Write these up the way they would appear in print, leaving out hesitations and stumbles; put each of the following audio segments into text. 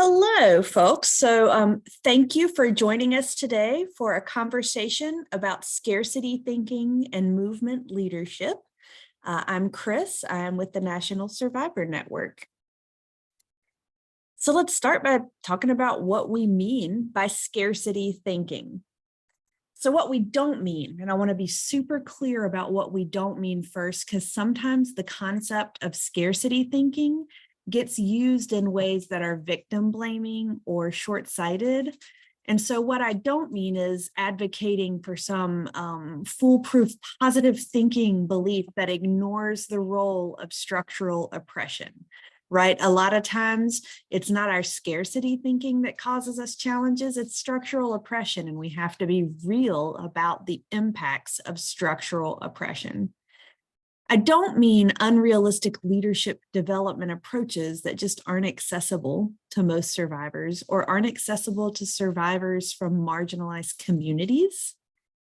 Hello, folks. Thank you for joining us today for a conversation about scarcity thinking and movement leadership. I'm Chris. I'm with the National Survivor Network. So let's start by talking about what we mean by scarcity thinking. So what we don't mean, and I want to be super clear about what we don't mean first, because sometimes the concept of scarcity thinking gets used in ways that are victim blaming or short-sighted. And so what I don't mean is advocating for some foolproof positive thinking belief that ignores the role of structural oppression, right? A lot of times it's not our scarcity thinking that causes us challenges, it's structural oppression, and we have to be real about the impacts of structural oppression. I don't mean unrealistic leadership development approaches that just aren't accessible to most survivors or aren't accessible to survivors from marginalized communities.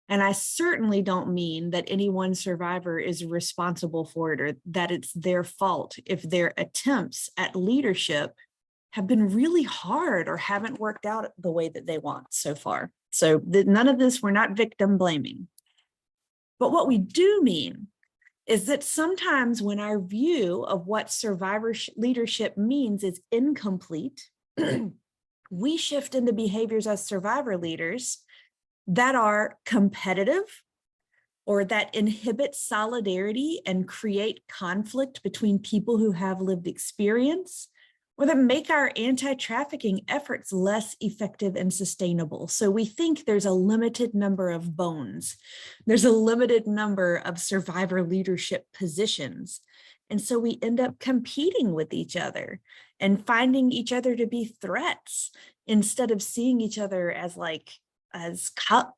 And I certainly don't mean that any one survivor is responsible for it or that it's their fault if their attempts at leadership have been really hard or haven't worked out the way that they want so far. So none of this, we're not victim blaming. But what we do mean is that sometimes when our view of what survivor leadership means is incomplete, we shift into behaviors as survivor leaders that are competitive or that inhibit solidarity and create conflict between people who have lived experience, or that make our anti-trafficking efforts less effective and sustainable. So we think there's a limited number of bones. There's a limited number of survivor leadership positions. And so we end up competing with each other and finding each other to be threats instead of seeing each other as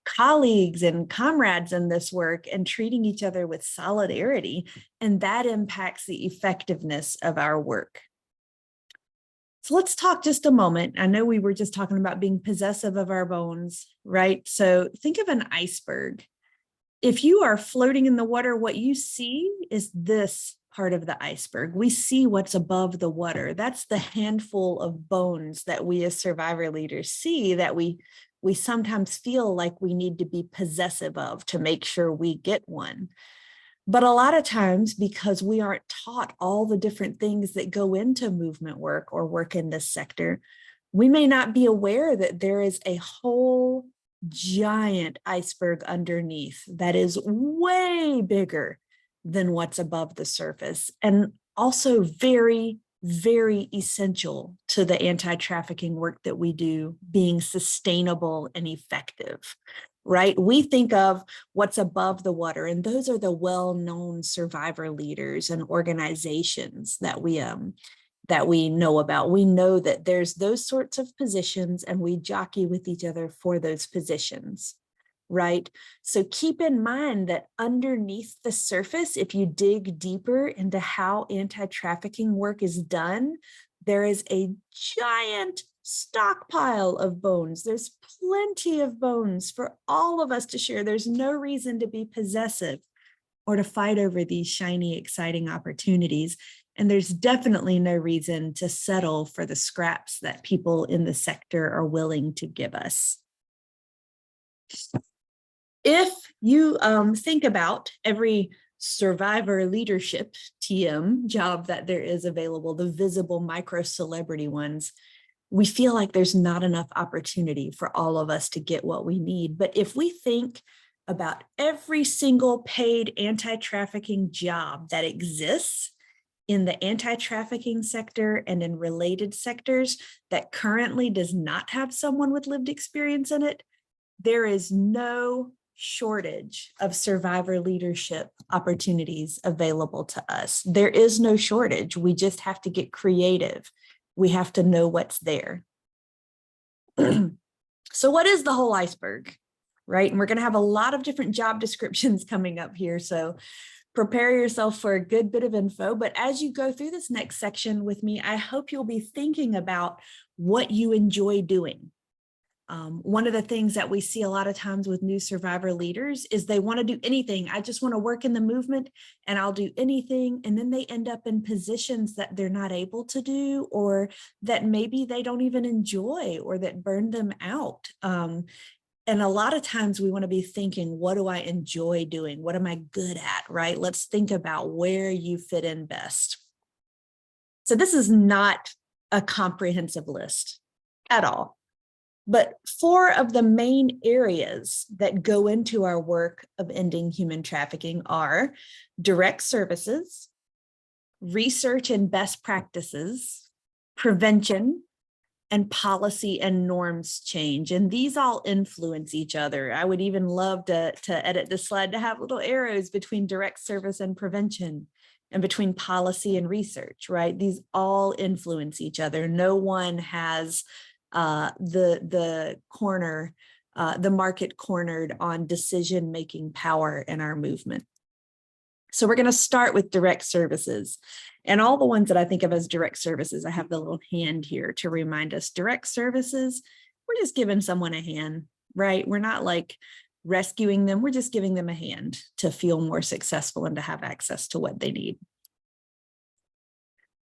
colleagues and comrades in this work and treating each other with solidarity. And that impacts the effectiveness of our work. So let's talk just a moment. I know we were just talking about being possessive of our bones, right? So think of an iceberg. If you are floating in the water, what you see is this part of the iceberg. We see what's above the water. That's the handful of bones that we as survivor leaders see that we sometimes feel like we need to be possessive of to make sure we get one. But a lot of times, because we aren't taught all the different things that go into movement work or work in this sector, we may not be aware that there is a whole giant iceberg underneath that is way bigger than what's above the surface, and also very, very essential to the anti-trafficking work that we do being sustainable and effective. Right? We think of what's above the water, and those are the well-known survivor leaders and organizations that we know about. We know that there's those sorts of positions, and we jockey with each other for those positions, right? So keep in mind that underneath the surface, if you dig deeper into how anti-trafficking work is done, there is a giant stockpile of bones. There's plenty of bones for all of us to share. There's no reason to be possessive or to fight over these shiny, exciting opportunities. And there's definitely no reason to settle for the scraps that people in the sector are willing to give us. If you think about every survivor leadership TM job that there is available, the visible micro celebrity ones, we feel like there's not enough opportunity for all of us to get what we need. But if we think about every single paid anti-trafficking job that exists in the anti-trafficking sector and in related sectors that currently does not have someone with lived experience in it, there is no shortage of survivor leadership opportunities available to us. There is no shortage. We just have to get creative. We have to know what's there. So what is the whole iceberg, right? And we're going to have a lot of different job descriptions coming up here. So prepare yourself for a good bit of info. But as you go through this next section with me, I hope you'll be thinking about what you enjoy doing. One of the things that we see a lot of times with new survivor leaders is they want to do anything. I just want to work in the movement and I'll do anything. And then they end up in positions that they're not able to do, or that maybe they don't even enjoy, or that burn them out. And a lot of times we want to be thinking, what do I enjoy doing? What am I good at, right? Let's think about where you fit in best. So this is not a comprehensive list at all. But 4 of the main areas that go into our work of ending human trafficking are direct services, research and best practices, prevention, and policy and norms change. And these all influence each other. I would even love to edit this slide to have little arrows between direct service and prevention, and between policy and research, right? These all influence each other. No one has the market cornered on decision-making power in our movement. So we're going to start with direct services. And all the ones that I think of as direct services, I have the little hand here to remind us. Direct services, we're just giving someone a hand, right? We're not like rescuing them. We're just giving them a hand to feel more successful and to have access to what they need.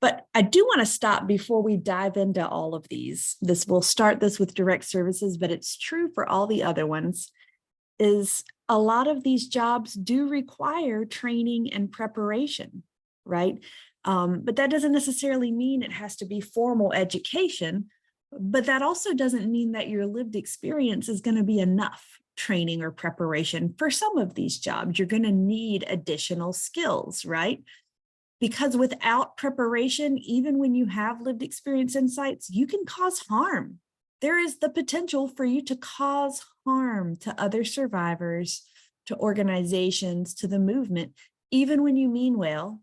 But I do want to stop before we dive into all of these. We'll start this with direct services, but it's true for all the other ones, is a lot of these jobs do require training and preparation, right? But that doesn't necessarily mean it has to be formal education, but that also doesn't mean that your lived experience is going to be enough training or preparation. For some of these jobs, you're going to need additional skills, right? Because without preparation, even when you have lived experience insights, you can cause harm. There is the potential for you to cause harm to other survivors, to organizations, to the movement, even when you mean well,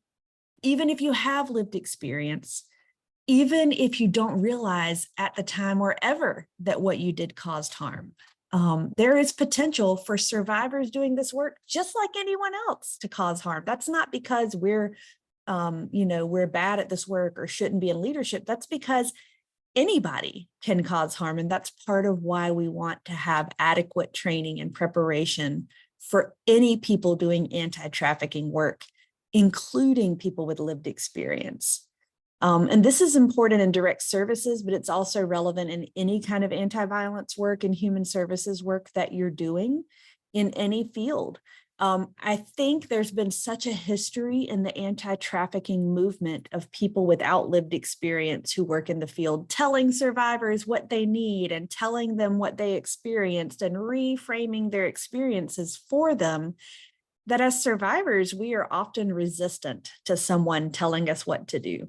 even if you have lived experience, even if you don't realize at the time or ever that what you did caused harm. There is potential for survivors doing this work, just like anyone else, to cause harm. That's not because we're bad at this work or shouldn't be in leadership. That's because anybody can cause harm. And that's part of why we want to have adequate training and preparation for any people doing anti-trafficking work, including people with lived experience. And this is important in direct services, but it's also relevant in any kind of anti-violence work and human services work that you're doing in any field. I think there's been such a history in the anti-trafficking movement of people without lived experience who work in the field, telling survivors what they need and telling them what they experienced and reframing their experiences for them, that as survivors, we are often resistant to someone telling us what to do.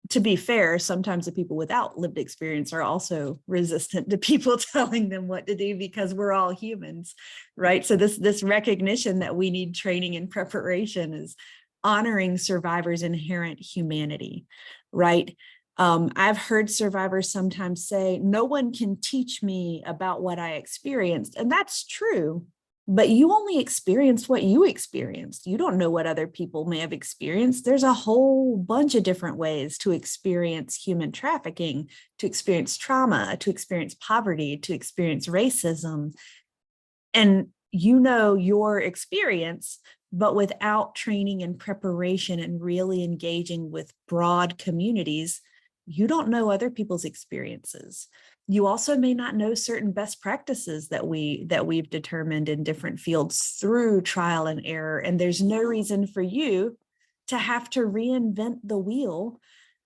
To be fair, sometimes the people without lived experience are also resistant to people telling them what to do, because we're all humans, right? So this recognition that we need training and preparation is honoring survivors' inherent humanity, right? I've heard survivors sometimes say, no one can teach me about what I experienced. And that's true. But you only experienced what you experienced. You don't know what other people may have experienced. There's a whole bunch of different ways to experience human trafficking, to experience trauma, to experience poverty, to experience racism. And you know your experience, but without training and preparation and really engaging with broad communities, you don't know other people's experiences. You also may not know certain best practices that we've determined in different fields through trial and error. And there's no reason for you to have to reinvent the wheel.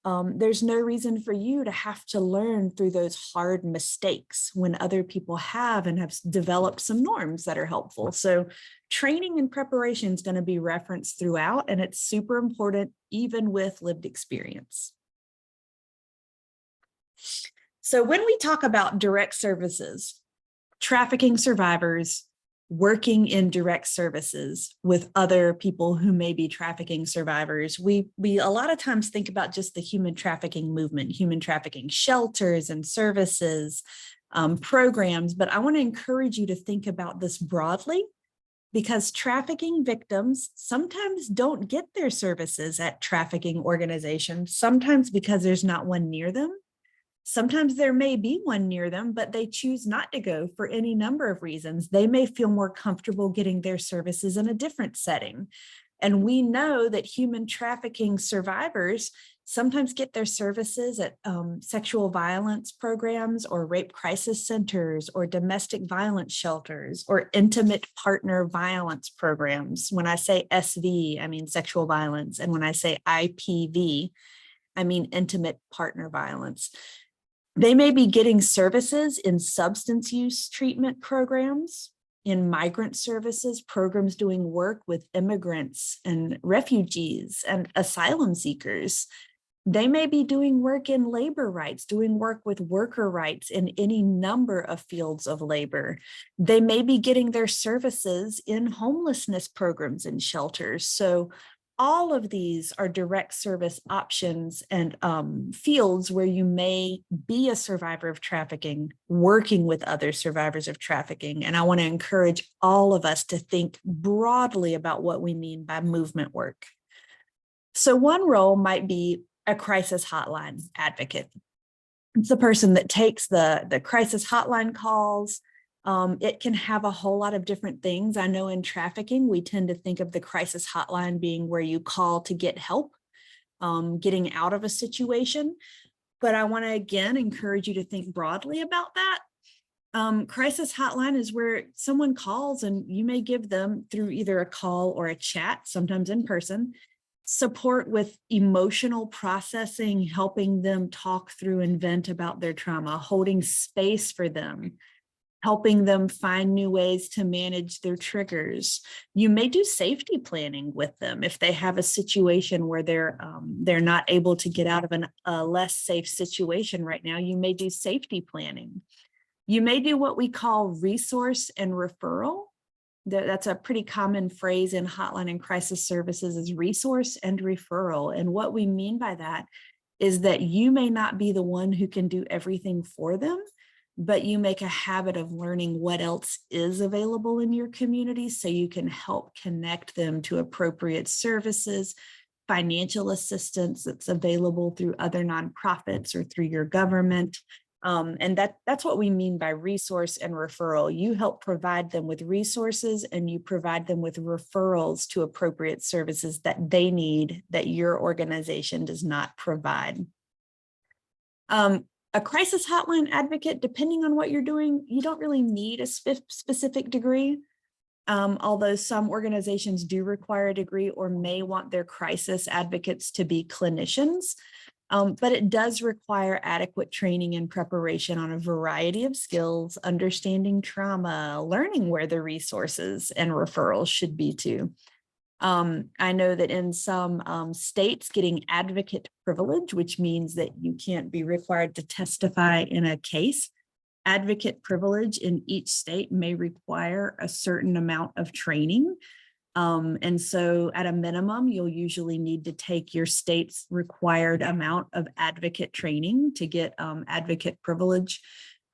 There's no reason for you to have to learn through those hard mistakes when other people have and have developed some norms that are helpful. So training and preparation is going to be referenced throughout, and it's super important even with lived experience. So when we talk about direct services, trafficking survivors working in direct services with other people who may be trafficking survivors, we a lot of times think about just the human trafficking movement, human trafficking shelters and services, programs, but I want to encourage you to think about this broadly, because trafficking victims sometimes don't get their services at trafficking organizations, sometimes because there's not one near them. Sometimes there may be one near them, but they choose not to go for any number of reasons. They may feel more comfortable getting their services in a different setting. And we know that human trafficking survivors sometimes get their services at sexual violence programs or rape crisis centers or domestic violence shelters or intimate partner violence programs. When I say SV, I mean sexual violence. And when I say IPV, I mean intimate partner violence. They may be getting services in substance use treatment programs, in migrant services, programs doing work with immigrants and refugees and asylum seekers. They may be doing work in labor rights, doing work with worker rights in any number of fields of labor. They may be getting their services in homelessness programs and shelters. So all of these are direct service options and fields where you may be a survivor of trafficking, working with other survivors of trafficking. And I want to encourage all of us to think broadly about what we mean by movement work. So one role might be a crisis hotline advocate. It's the person that takes the crisis hotline calls. It can have a whole lot of different things. I know in trafficking, we tend to think of the crisis hotline being where you call to get help, getting out of a situation. But I want to, again, encourage you to think broadly about that. Crisis hotline is where someone calls and you may give them, through either a call or a chat, sometimes in person, support with emotional processing, helping them talk through and vent about their trauma, holding space for them, helping them find new ways to manage their triggers. You may do safety planning with them if they have a situation where they're not able to get out of a less safe situation right now. You may do safety planning. You may do what we call resource and referral. That's a pretty common phrase in hotline and crisis services, is resource and referral. And what we mean by that is that you may not be the one who can do everything for them, but you make a habit of learning what else is available in your community so you can help connect them to appropriate services, financial assistance that's available through other nonprofits or through your government. And that's what we mean by resource and referral. You help provide them with resources and you provide them with referrals to appropriate services that they need that your organization does not provide. A crisis hotline advocate, depending on what you're doing, you don't really need a specific degree. Although some organizations do require a degree or may want their crisis advocates to be clinicians. But it does require adequate training and preparation on a variety of skills, understanding trauma, learning where the resources and referrals should be to. I know that in some states, getting advocate privilege, which means that you can't be required to testify in a case, advocate privilege in each state may require a certain amount of training. And so at a minimum, you'll usually need to take your state's required amount of advocate training to get advocate privilege.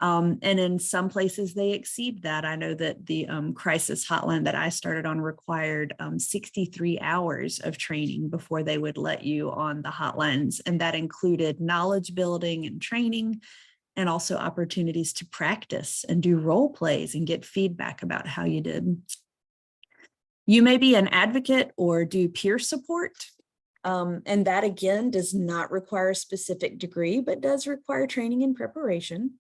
And in some places they exceed that. I know that the crisis hotline that I started on required 63 hours of training before they would let you on the hotlines. And that included knowledge building and training, and also opportunities to practice and do role plays and get feedback about how you did. You may be an advocate or do peer support. And that, again, does not require a specific degree, but does require training and preparation.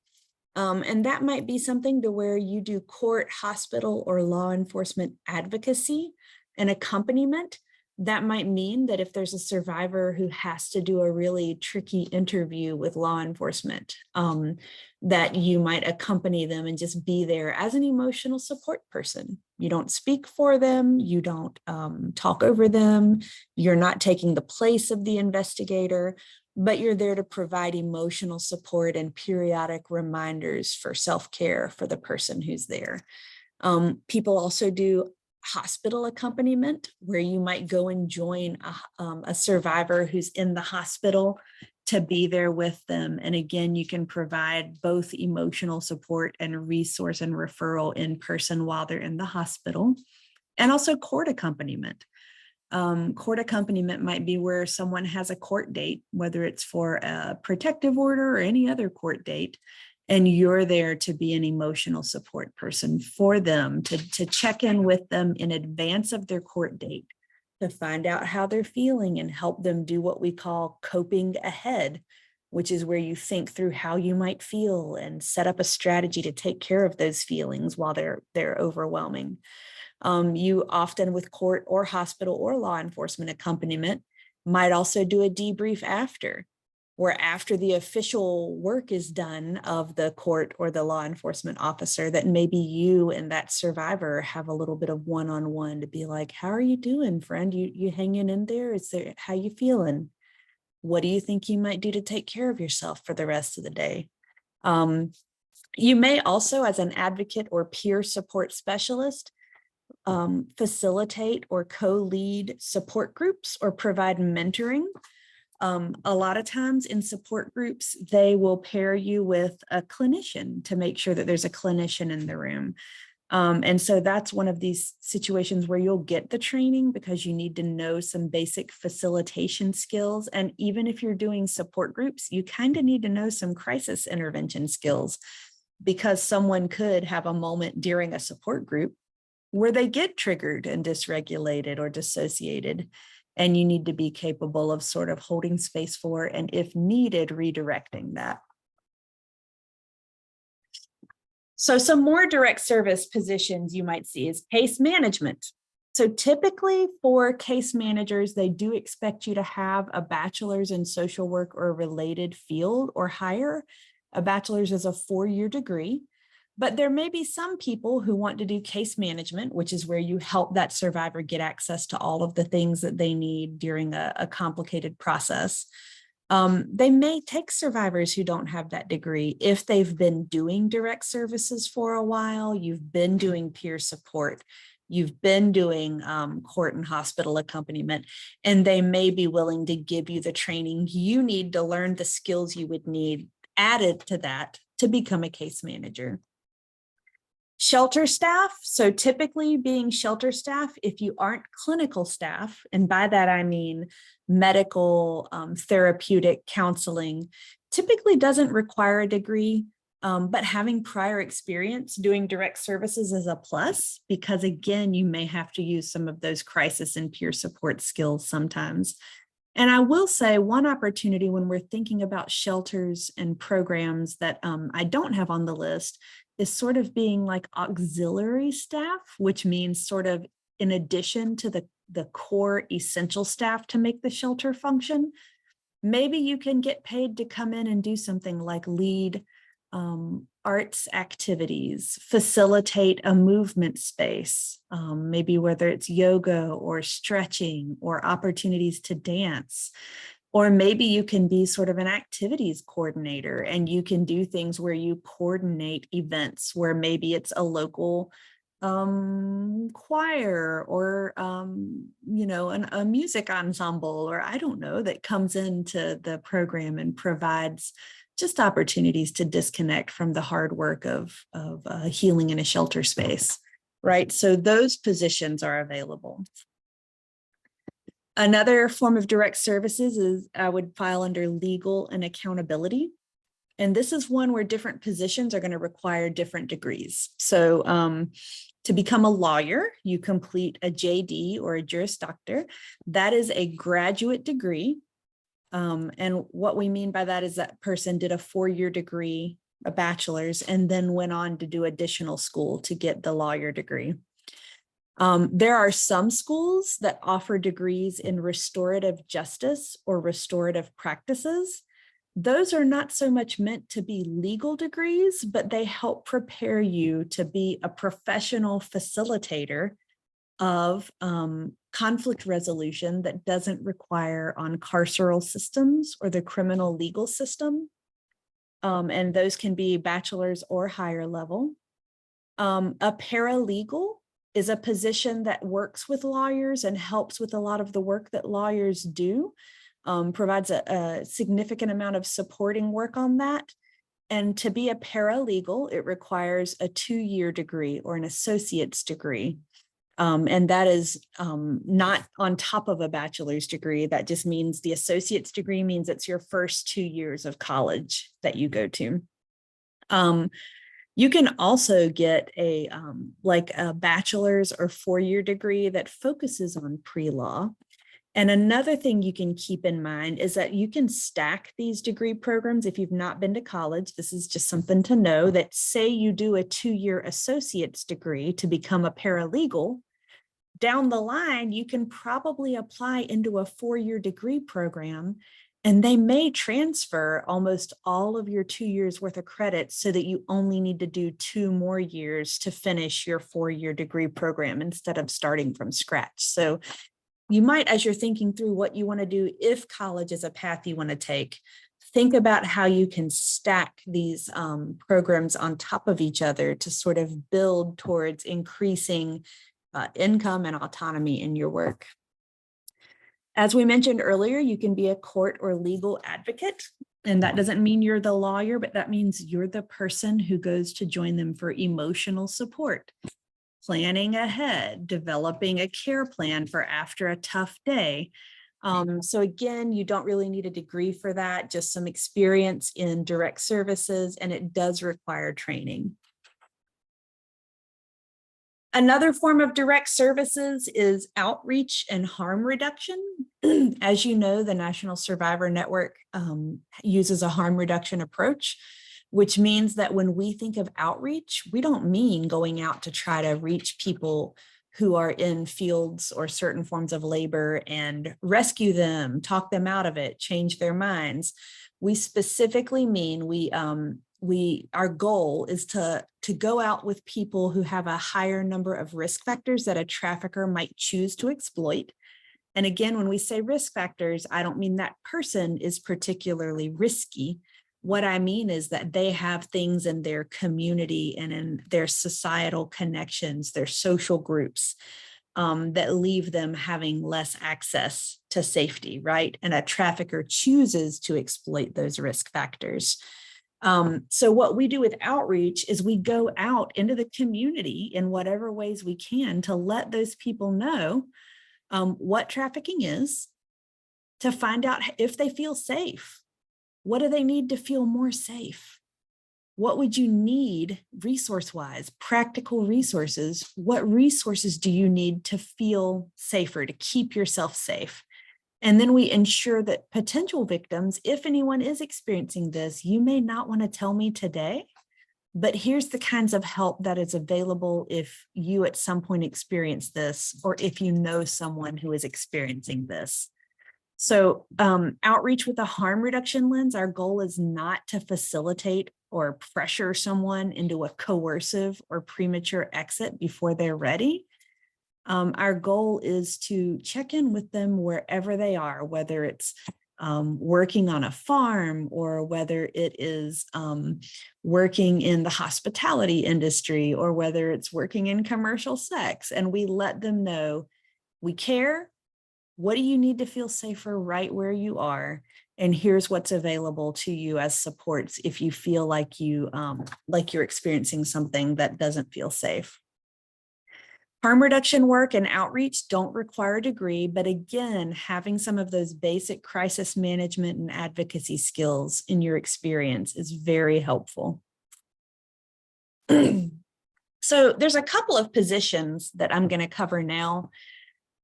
And that might be something to where you do court, hospital, or law enforcement advocacy and accompaniment. That might mean that if there's a survivor who has to do a really tricky interview with law enforcement, that you might accompany them and just be there as an emotional support person. You don't speak for them, you don't talk over them, you're not taking the place of the investigator, but you're there to provide emotional support and periodic reminders for self-care for the person who's there. People also do hospital accompaniment, where you might go and join a survivor who's in the hospital to be there with them. And again, you can provide both emotional support and resource and referral in person while they're in the hospital, and also court accompaniment. Court accompaniment might be where someone has a court date, whether it's for a protective order or any other court date, and you're there to be an emotional support person for them, to check in with them in advance of their court date, to find out how they're feeling and help them do what we call coping ahead, which is where you think through how you might feel and set up a strategy to take care of those feelings while they're overwhelming. You often, with court or hospital or law enforcement accompaniment, might also do a debrief after, where after the official work is done of the court or the law enforcement officer, that maybe you and that survivor have a little bit of one-on-one to be like, how are you doing, friend? You hanging in there? How you feeling? What do you think you might do to take care of yourself for the rest of the day? You may also, as an advocate or peer support specialist, facilitate or co-lead support groups or provide mentoring. A lot of times in support groups, they will pair you with a clinician to make sure that there's a clinician in the room. And so that's one of these situations where you'll get the training because you need to know some basic facilitation skills. And even if you're doing support groups, you kind of need to know some crisis intervention skills, because someone could have a moment during a support group where they get triggered and dysregulated or dissociated, and you need to be capable of sort of holding space for, and if needed, redirecting that. So some more direct service positions you might see is case management. So typically for case managers, they do expect you to have a bachelor's in social work or a related field or higher. A bachelor's is a 4-year degree. But there may be some people who want to do case management, which is where you help that survivor get access to all of the things that they need during a complicated process. They may take survivors who don't have that degree if they've been doing direct services for a while, you've been doing peer support, you've been doing court and hospital accompaniment, and they may be willing to give you the training you need to learn the skills you would need added to that to become a case manager. Shelter staff. So typically being shelter staff, if you aren't clinical staff, and by that I mean medical, therapeutic, counseling, typically doesn't require a degree, but having prior experience doing direct services is a plus, because again, you may have to use some of those crisis and peer support skills sometimes. And I will say one opportunity when we're thinking about shelters and programs that I don't have on the list is sort of being like auxiliary staff, which means sort of in addition to the core essential staff to make the shelter function. Maybe you can get paid to come in and do something like lead arts activities, facilitate a movement space, maybe whether it's yoga or stretching or opportunities to dance. Or maybe you can be sort of an activities coordinator and you can do things where you coordinate events where maybe it's a local choir or, a music ensemble, or I don't know, that comes into the program and provides just opportunities to disconnect from the hard work of healing in a shelter space, right? So those positions are available. Another form of direct services is I would file under legal and accountability. And this is one where different positions are going to require different degrees. So to become a lawyer, you complete a JD or a Juris Doctor. That is a graduate degree. And what we mean by that is that person did a 4-year degree, a bachelor's, and then went on to do additional school to get the lawyer degree. There are some schools that offer degrees in restorative justice or restorative practices. Those are not so much meant to be legal degrees, but they help prepare you to be a professional facilitator of conflict resolution that doesn't require on carceral systems or the criminal legal system. And those can be bachelor's or higher level. A paralegal is a position that works with lawyers and helps with a lot of the work that lawyers do, provides a significant amount of supporting work on that. And to be a paralegal, it requires a 2-year degree or an associate's degree. And that is not on top of a bachelor's degree. That just means the associate's degree means it's your first 2 years of college that you go to. You can also get a like a bachelor's or 4-year degree that focuses on pre-law. And another thing you can keep in mind is that you can stack these degree programs. If you've not been to college, this is just something to know, that say you do a 2-year associate's degree to become a paralegal, down the line, you can probably apply into a 4-year degree program, and they may transfer almost all of your 2 years worth of credits so that you only need to do 2 more years to finish your 4-year degree program instead of starting from scratch. So you might, as you're thinking through what you want to do, if college is a path you want to take, think about how you can stack these programs on top of each other to sort of build towards increasing income and autonomy in your work. As we mentioned earlier, you can be a court or legal advocate. And that doesn't mean you're the lawyer, but that means you're the person who goes to join them for emotional support, planning ahead, developing a care plan for after a tough day. So again, you don't really need a degree for that, just some experience in direct services, and it does require training. Another form of direct services is outreach and harm reduction. As you know, the National Survivor Network uses a harm reduction approach, which means that when we think of outreach, we don't mean going out to try to reach people who are in fields or certain forms of labor and rescue them, talk them out of it, change their minds. We specifically mean our goal is to go out with people who have a higher number of risk factors that a trafficker might choose to exploit. And again, when we say risk factors, I don't mean that person is particularly risky. What I mean is that they have things in their community and in their societal connections, their social groups, that leave them having less access to safety, right? And a trafficker chooses to exploit those risk factors. So what we do with outreach is we go out into the community in whatever ways we can to let those people know what trafficking is, to find out if they feel safe. What do they need to feel more safe? What would you need resource-wise, practical resources? What resources do you need to feel safer, to keep yourself safe? And then we ensure that potential victims, if anyone is experiencing this, you may not want to tell me today, but here's the kinds of help that is available if you at some point experience this, or if you know someone who is experiencing this. So outreach with a harm reduction lens, our goal is not to facilitate or pressure someone into a coercive or premature exit before they're ready. Our goal is to check in with them wherever they are, whether it's working on a farm or whether it is working in the hospitality industry or whether it's working in commercial sex. And we let them know we care. What do you need to feel safer right where you are? And here's what's available to you as supports if you feel like you're experiencing something that doesn't feel safe. Harm reduction work and outreach don't require a degree, but again, having some of those basic crisis management and advocacy skills in your experience is very helpful. So there's a couple of positions that I'm going to cover now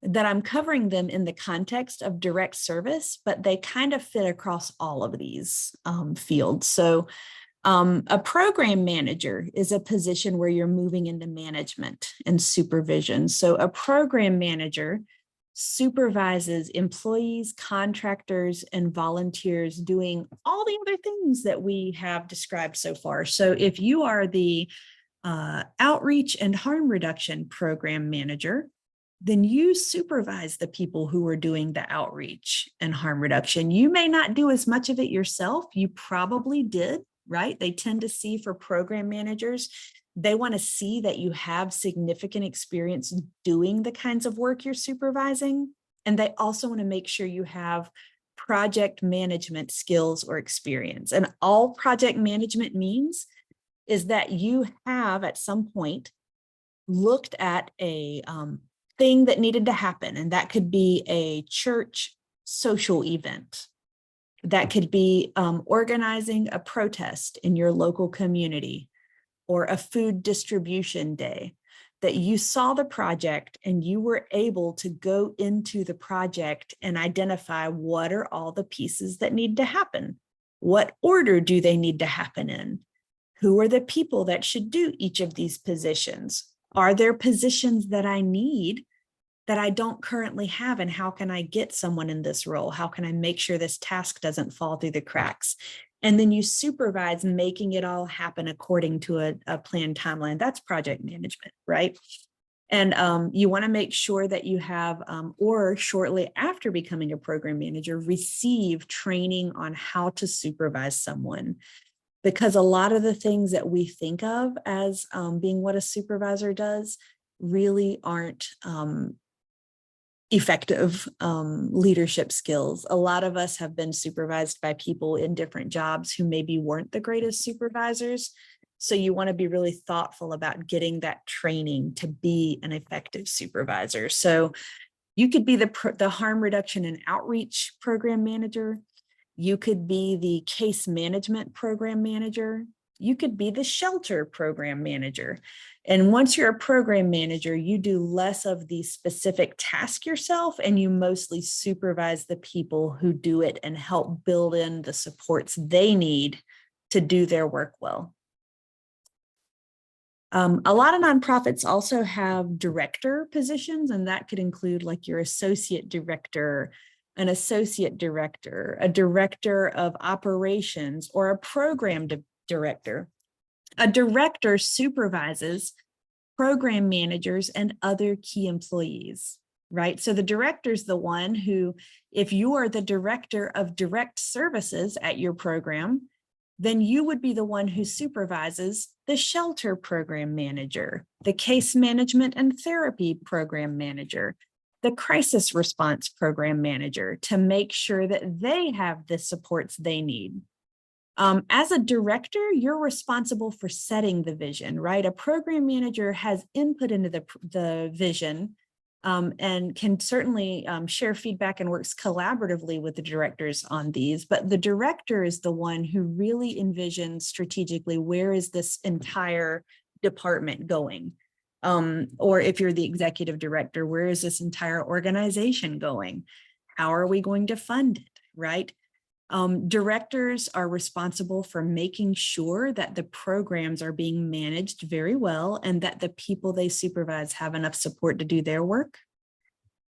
that I'm covering them in the context of direct service, but they kind of fit across all of these fields. So a program manager is a position where you're moving into management and supervision. So a program manager supervises employees, contractors, and volunteers doing all the other things that we have described so far. So if you are the outreach and harm reduction program manager, then you supervise the people who are doing the outreach and harm reduction. You may not do as much of it yourself. You probably did, right? They tend to see for program managers, they want to see that you have significant experience doing the kinds of work you're supervising. And they also want to make sure you have project management skills or experience. And all project management means is that you have at some point looked at a thing that needed to happen, and that could be a church social event. That could be organizing a protest in your local community or a food distribution day, that you saw the project and you were able to go into the project and identify what are all the pieces that need to happen. What order do they need to happen in? Who are the people that should do each of these positions? Are there positions that I need that I don't currently have? And how can I get someone in this role? How can I make sure this task doesn't fall through the cracks? And then you supervise making it all happen according to a planned timeline. That's project management, right? And you want to make sure that you have, or shortly after becoming a program manager, receive training on how to supervise someone. Because a lot of the things that we think of as being what a supervisor does really aren't effective leadership skills. A lot of us have been supervised by people in different jobs who maybe weren't the greatest supervisors. So you want to be really thoughtful about getting that training to be an effective supervisor. So you could be the harm reduction and outreach program manager. You could be the case management program manager. You could be the shelter program manager. And once you're a program manager, you do less of the specific task yourself, and you mostly supervise the people who do it and help build in the supports they need to do their work well. A lot of nonprofits also have director positions, and that could include like your associate director, an associate director, a director of operations, or a program director. A director supervises program managers and other key employees, right? So the director is the one who, if you are the director of direct services at your program, then you would be the one who supervises the shelter program manager, the case management and therapy program manager, the crisis response program manager, to make sure that they have the supports they need. As a director, you're responsible for setting the vision, right? A program manager has input into the vision and can certainly share feedback and works collaboratively with the directors on these. But the director is the one who really envisions strategically, where is this entire department going? Or if you're the executive director, where is this entire organization going? How are we going to fund it, right? Directors are responsible for making sure that the programs are being managed very well and that the people they supervise have enough support to do their work.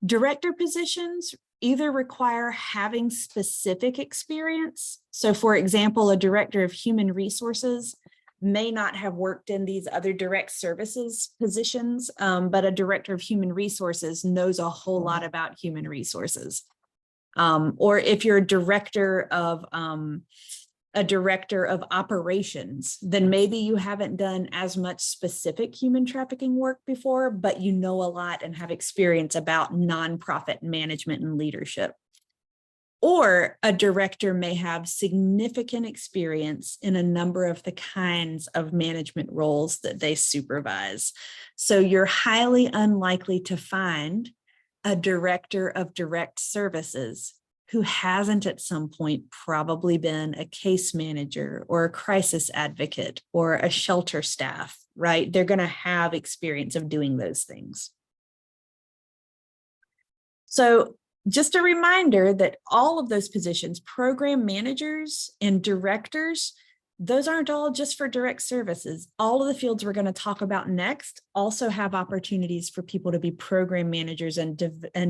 Director positions either require having specific experience. So for example, a director of human resources may not have worked in these other direct services positions, but a director of human resources knows a whole lot about human resources. Or if you're a director of operations, then maybe you haven't done as much specific human trafficking work before, but you know a lot and have experience about nonprofit management and leadership. Or a director may have significant experience in a number of the kinds of management roles that they supervise. So you're highly unlikely to find a director of direct services who hasn't at some point probably been a case manager or a crisis advocate or a shelter staff, right? They're going to have experience of doing those things. So just a reminder that all of those positions, program managers and directors, those aren't all just for direct services. All of the fields we're going to talk about next also have opportunities for people to be program managers and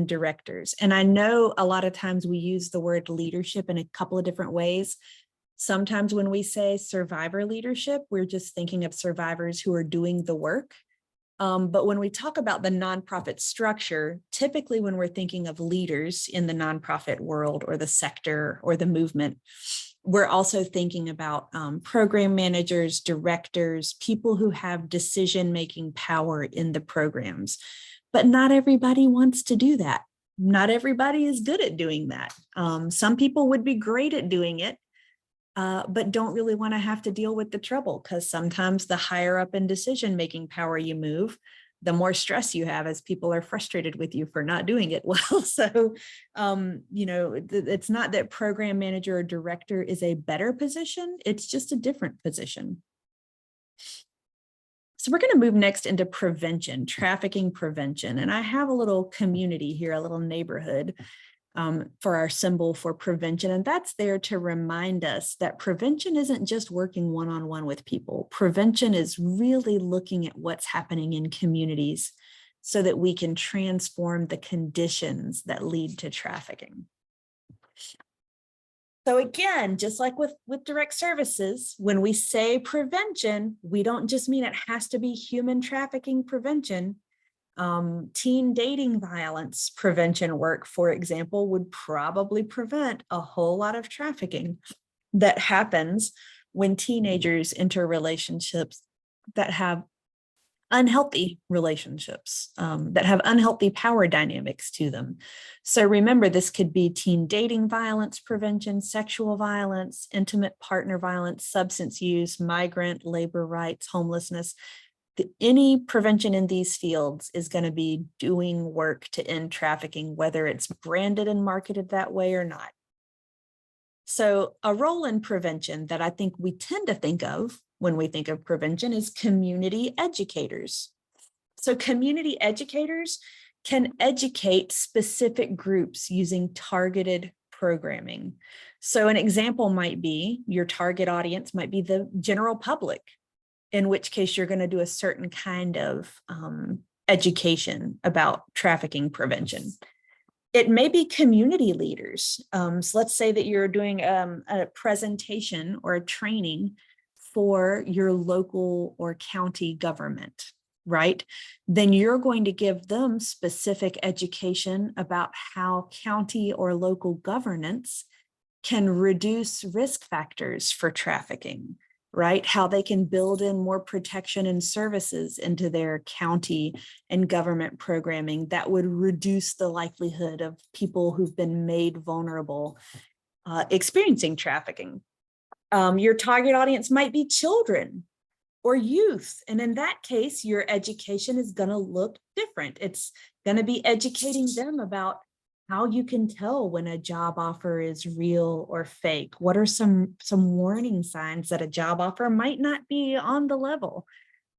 directors. And I know a lot of times we use the word leadership in a couple of different ways. Sometimes when we say survivor leadership, we're just thinking of survivors who are doing the work. But when we talk about the nonprofit structure, typically when we're thinking of leaders in the nonprofit world or the sector or the movement, we're also thinking about program managers, directors, people who have decision-making power in the programs. But not everybody wants to do that. Not everybody is good at doing that. Some people would be great at doing it, but don't really want to have to deal with the trouble, because sometimes the higher up in decision-making power you move, the more stress you have as people are frustrated with you for not doing it well. So, it's not that program manager or director is a better position. It's just a different position. So we're going to move next into prevention, trafficking prevention. And I have a little community here, a little neighborhood for our symbol for prevention. And that's there to remind us that prevention isn't just working one-on-one with people. Prevention is really looking at what's happening in communities so that we can transform the conditions that lead to trafficking. So again, just like with direct services, when we say prevention, we don't just mean it has to be human trafficking prevention. Teen dating violence prevention work, for example, would probably prevent a whole lot of trafficking that happens when teenagers enter relationships that have unhealthy relationships, that have unhealthy power dynamics to them. So remember, this could be teen dating violence prevention, sexual violence, intimate partner violence, substance use, migrant, labor rights, homelessness. Any prevention in these fields is going to be doing work to end trafficking, whether it's branded and marketed that way or not. So a role in prevention that I think we tend to think of when we think of prevention is community educators. So community educators can educate specific groups using targeted programming. So an example might be your target audience might be the general public, in which case you're going to do a certain kind of education about trafficking prevention. It may be community leaders. So let's say that you're doing a presentation or a training for your local or county government, right? Then you're going to give them specific education about how county or local governance can reduce risk factors for trafficking, right? How they can build in more protection and services into their county and government programming that would reduce the likelihood of people who've been made vulnerable experiencing trafficking. Your target audience might be children or youth. And in that case, your education is going to look different. It's going to be educating them about how you can tell when a job offer is real or fake. What are some warning signs that a job offer might not be on the level?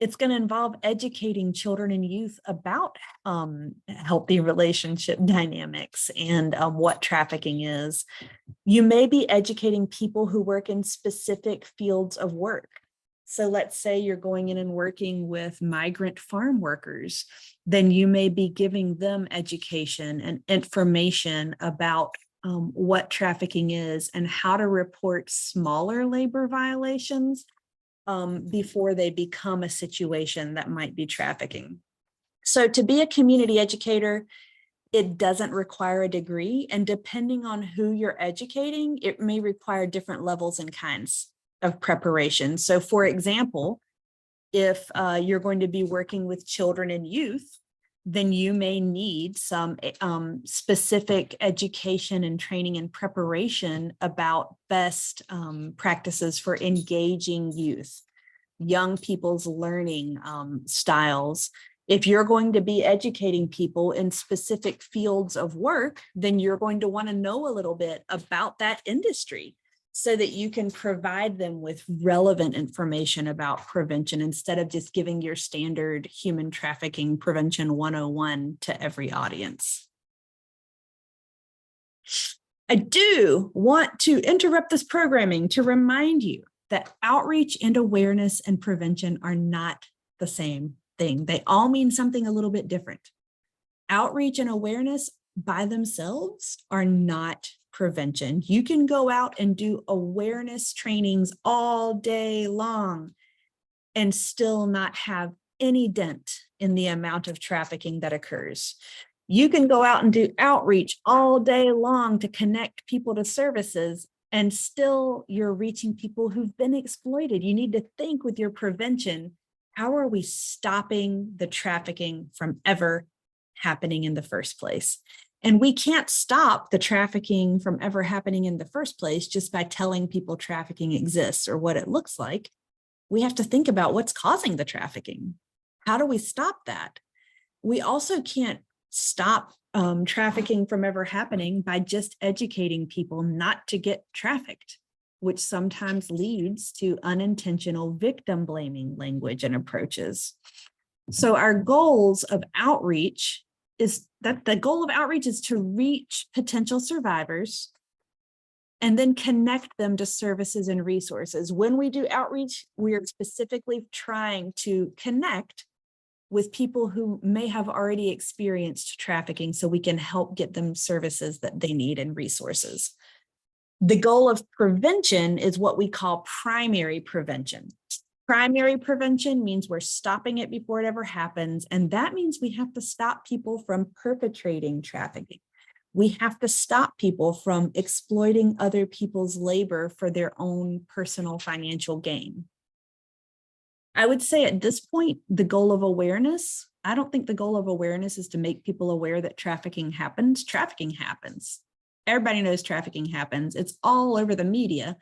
It's going to involve educating children and youth about healthy relationship dynamics and what trafficking is. You may be educating people who work in specific fields of work. So let's say you're going in and working with migrant farm workers, then you may be giving them education and information about what trafficking is and how to report smaller labor violations before they become a situation that might be trafficking. So to be a community educator, it doesn't require a degree, and depending on who you're educating, it may require different levels and kinds of preparation. So for example, if you're going to be working with children and youth, then you may need some specific education and training and preparation about best practices for engaging youth, young people's learning styles. If you're going to be educating people in specific fields of work, then you're going to want to know a little bit about that industry so that you can provide them with relevant information about prevention instead of just giving your standard human trafficking prevention 101 to every audience. I do want to interrupt this programming to remind you that outreach and awareness and prevention are not the same thing. They all mean something a little bit different. Outreach and awareness by themselves are not prevention. You can go out and do awareness trainings all day long and still not have any dent in the amount of trafficking that occurs. You can go out and do outreach all day long to connect people to services, and still you're reaching people who've been exploited. You need to think with your prevention, how are we stopping the trafficking from ever happening in the first place? And we can't stop the trafficking from ever happening in the first place just by telling people trafficking exists or what it looks like. We have to think about what's causing the trafficking. How do we stop that? We also can't stop trafficking from ever happening by just educating people not to get trafficked, which sometimes leads to unintentional victim blaming language and approaches. So our goals of outreach is that the goal of outreach is to reach potential survivors and then connect them to services and resources. When we do outreach, we are specifically trying to connect with people who may have already experienced trafficking so we can help get them services that they need and resources. The goal of prevention is what we call primary prevention. Primary prevention means we're stopping it before it ever happens, and that means we have to stop people from perpetrating trafficking. We have to stop people from exploiting other people's labor for their own personal financial gain. I would say at this point, the goal of awareness, I don't think the goal of awareness is to make people aware that trafficking happens. Trafficking happens. Everybody knows trafficking happens. It's all over the media.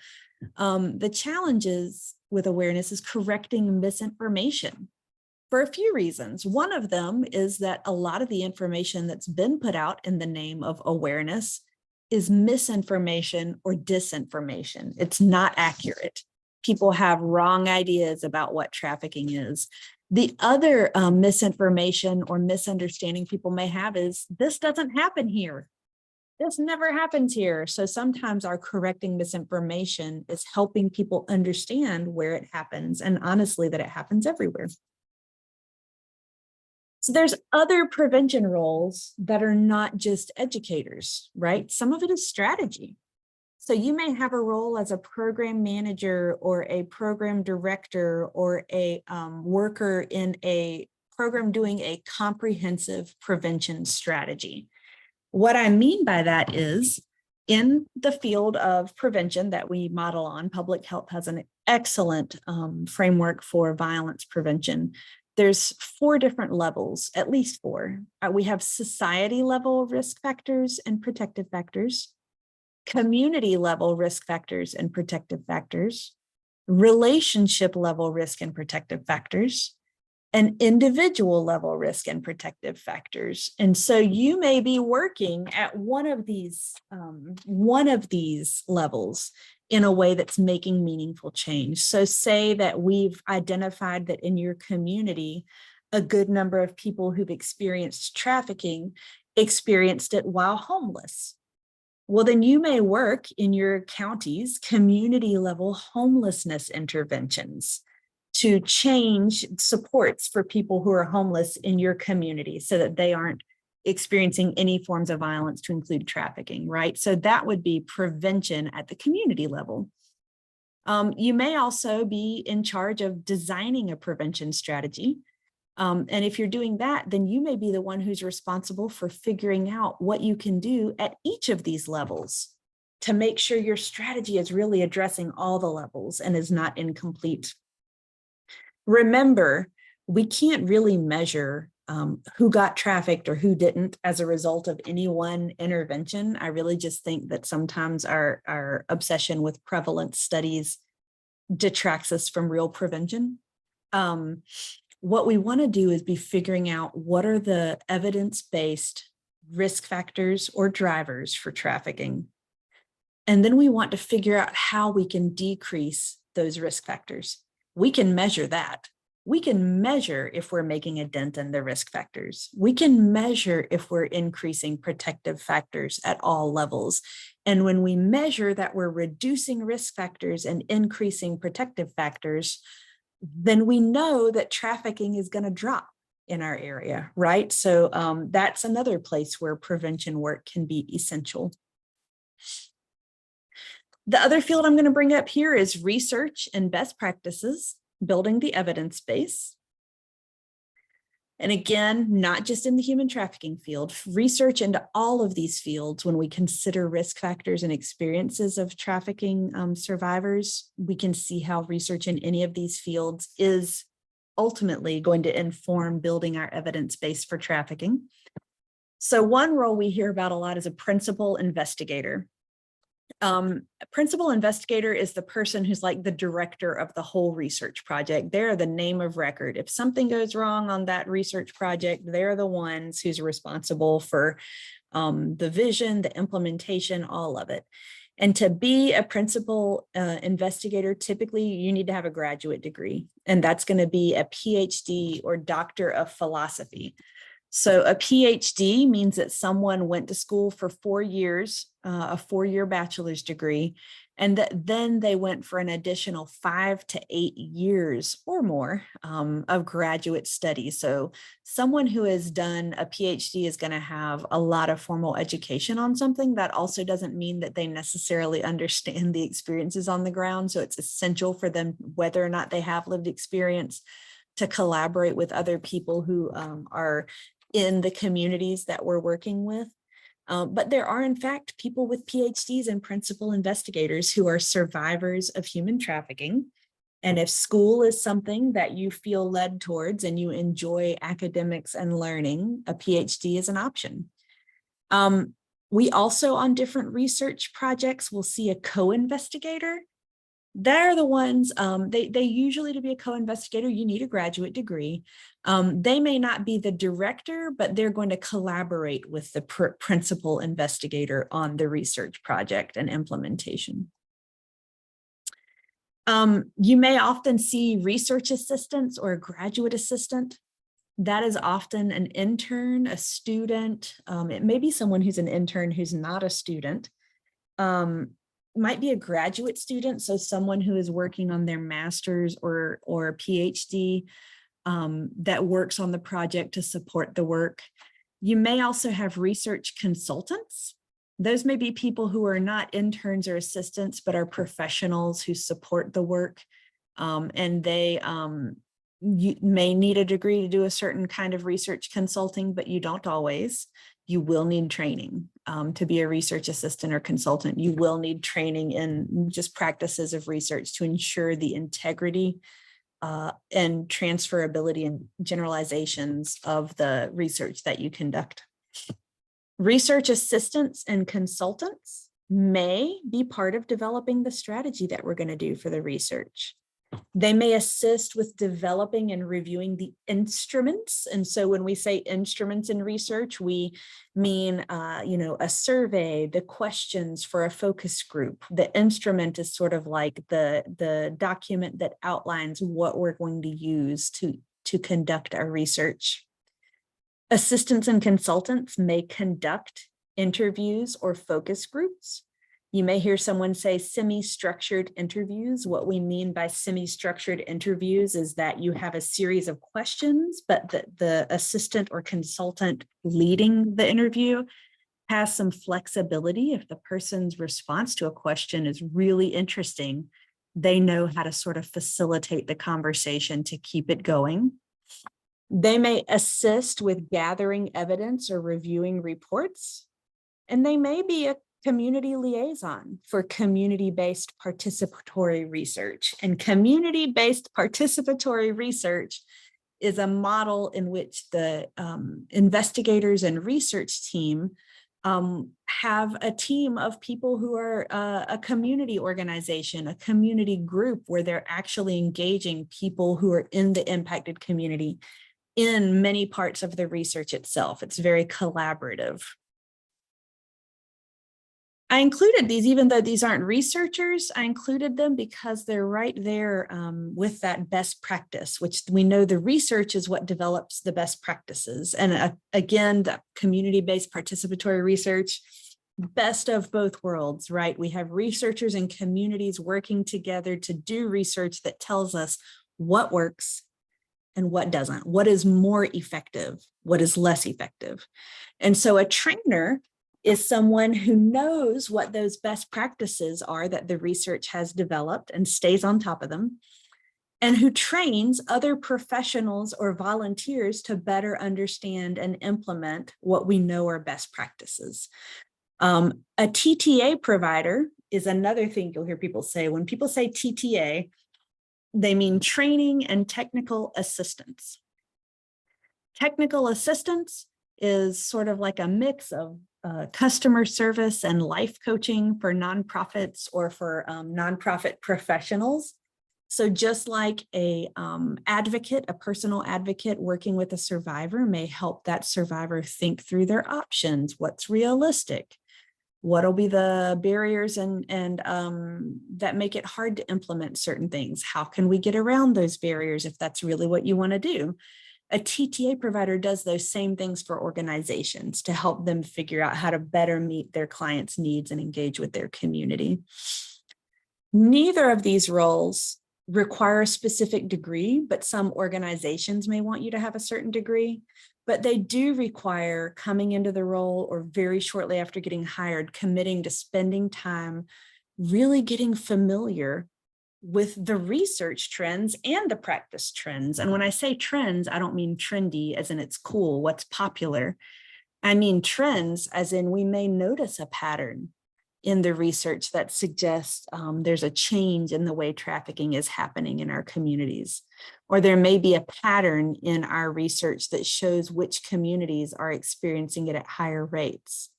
The challenges with awareness is correcting misinformation for a few reasons. One of them is that a lot of the information that's been put out in the name of awareness is misinformation or disinformation. It's not accurate. People have wrong ideas about what trafficking is. The other misinformation or misunderstanding people may have is this doesn't happen here. This never happens here. So sometimes our correcting misinformation is helping people understand where it happens and honestly that it happens everywhere. So there's other prevention roles that are not just educators, right? Some of it is strategy. So you may have a role as a program manager or a program director or a worker in a program doing a comprehensive prevention strategy. What I mean by that is in the field of prevention that we model on, public health has an excellent framework for violence prevention. There's 4 different levels, at least 4. We have society level risk factors and protective factors, community level risk factors and protective factors, relationship level risk and protective factors, and individual level risk and protective factors. And so you may be working at one of these levels in a way that's making meaningful change. So say that we've identified that in your community, a good number of people who've experienced trafficking experienced it while homeless. Well, then you may work in your county's community level homelessness interventions to change supports for people who are homeless in your community so that they aren't experiencing any forms of violence to include trafficking, right? So that would be prevention at the community level. You may also be in charge of designing a prevention strategy. And if you're doing that, then you may be the one who's responsible for figuring out what you can do at each of these levels to make sure your strategy is really addressing all the levels and is not incomplete. Remember, we can't really measure who got trafficked or who didn't as a result of any one intervention. I really just think that sometimes our obsession with prevalence studies detracts us from real prevention. What we want to do is be figuring out what are the evidence-based risk factors or drivers for trafficking. And then we want to figure out how we can decrease those risk factors. We can measure that. We can measure if we're making a dent in the risk factors. We can measure if we're increasing protective factors at all levels. And when we measure that we're reducing risk factors and increasing protective factors, then we know that trafficking is going to drop in our area, right? So that's another place where prevention work can be essential. The other field I'm going to bring up here is research and best practices, building the evidence base. And again, not just in the human trafficking field, research into all of these fields. When we consider risk factors and experiences of trafficking survivors, we can see how research in any of these fields is ultimately going to inform building our evidence base for trafficking. So one role we hear about a lot is a principal investigator. Principal investigator is the person who's like the director of the whole research project. They're the name of record. If something goes wrong on that research project, they're the ones who's responsible for the vision, the implementation, all of it. And to be a principal investigator, typically you need to have a graduate degree, and that's going to be a PhD or Doctor of Philosophy. So a PhD means that someone went to school for 4 years, a 4-year bachelor's degree, and that then they went for an additional 5 to 8 years or more of graduate study. So someone who has done a PhD is going to have a lot of formal education on something. That also doesn't mean that they necessarily understand the experiences on the ground. So it's essential for them, whether or not they have lived experience, to collaborate with other people who are in the communities that we're working with. But there are, in fact, people with PhDs and principal investigators who are survivors of human trafficking. And if school is something that you feel led towards and you enjoy academics and learning, a PhD is an option. We also, on different research projects, will see a co-investigator. They're the ones, they usually, to be a co-investigator, you need a graduate degree. They may not be the director, but they're going to collaborate with the principal investigator on the research project and implementation. You may often see research assistants or a graduate assistant. That is often an intern, a student. It may be someone who's an intern who's not a student. Might be a graduate student, so someone who is working on their master's or PhD that works on the project to support the work. You may also have research consultants. Those may be people who are not interns or assistants, but are professionals who support the work. And they you may need a degree to do a certain kind of research consulting, but you don't always. You will need training to be a research assistant or consultant. You will need training in just practices of research to ensure the integrity and transferability and generalizations of the research that you conduct. Research assistants and consultants may be part of developing the strategy that we're going to do for the research. They may assist with developing and reviewing the instruments. And so when we say instruments in research, we mean, a survey, the questions for a focus group. The instrument is sort of like the document that outlines what we're going to use to conduct our research. Assistants and consultants may conduct interviews or focus groups. You may hear someone say semi-structured interviews. What we mean by semi-structured interviews is that you have a series of questions, but the assistant or consultant leading the interview has some flexibility. If the person's response to a question is really interesting, they know how to sort of facilitate the conversation to keep it going. They may assist with gathering evidence or reviewing reports, and they may be a community liaison for community-based participatory research. And community-based participatory research is a model in which the investigators and research team have a team of people who are a community organization, a community group, where they're actually engaging people who are in the impacted community in many parts of the research itself. It's very collaborative. I included these, even though these aren't researchers, I included them because they're right there with that best practice, which we know the research is what develops the best practices. And again, the community-based participatory research, best of both worlds, right? We have researchers and communities working together to do research that tells us what works and what doesn't, what is more effective, what is less effective. And so a trainer is someone who knows what those best practices are that the research has developed and stays on top of them, and who trains other professionals or volunteers to better understand and implement what we know are best practices. A TTA provider is another thing you'll hear people say. When people say TTA, they mean training and technical assistance. Technical assistance is sort of like a mix of customer service and life coaching for nonprofits or for nonprofit professionals. So just like a advocate, a personal advocate working with a survivor may help that survivor think through their options, what's realistic, what'll be the barriers and that make it hard to implement certain things. How can we get around those barriers if that's really what you want to do? A TTA provider does those same things for organizations to help them figure out how to better meet their clients' needs and engage with their community. Neither of these roles require a specific degree, but some organizations may want you to have a certain degree, but they do require coming into the role or very shortly after getting hired, committing to spending time really getting familiar with the research trends and the practice trends. And when I say trends, I don't mean trendy as in it's cool, what's popular. I mean trends as in we may notice a pattern in the research that suggests there's a change in the way trafficking is happening in our communities. Or there may be a pattern in our research that shows which communities are experiencing it at higher rates.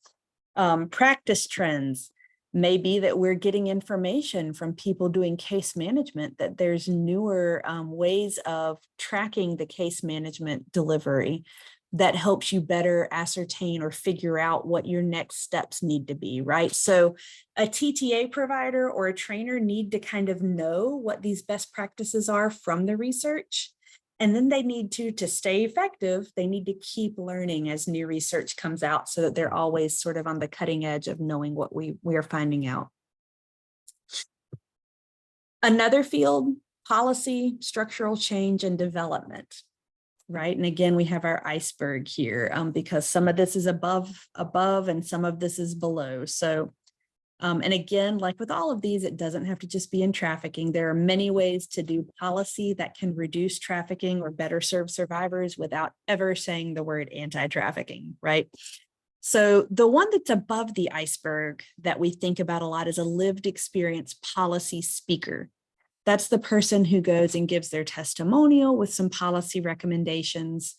Practice trends may be that we're getting information from people doing case management, that there's newer ways of tracking the case management delivery that helps you better ascertain or figure out what your next steps need to be, right? So a TTA provider or a trainer need to kind of know what these best practices are from the research. And then they need to stay effective, they need to keep learning as new research comes out so that they're always sort of on the cutting edge of knowing what we are finding out. Another field, policy, structural change, and development, right? And again, we have our iceberg here because some of this is above and some of this is below. So and again, like with all of these, it doesn't have to just be in trafficking. There are many ways to do policy that can reduce trafficking or better serve survivors without ever saying the word anti-trafficking, right? So the one that's above the iceberg that we think about a lot is a lived experience policy speaker. That's the person who goes and gives their testimonial with some policy recommendations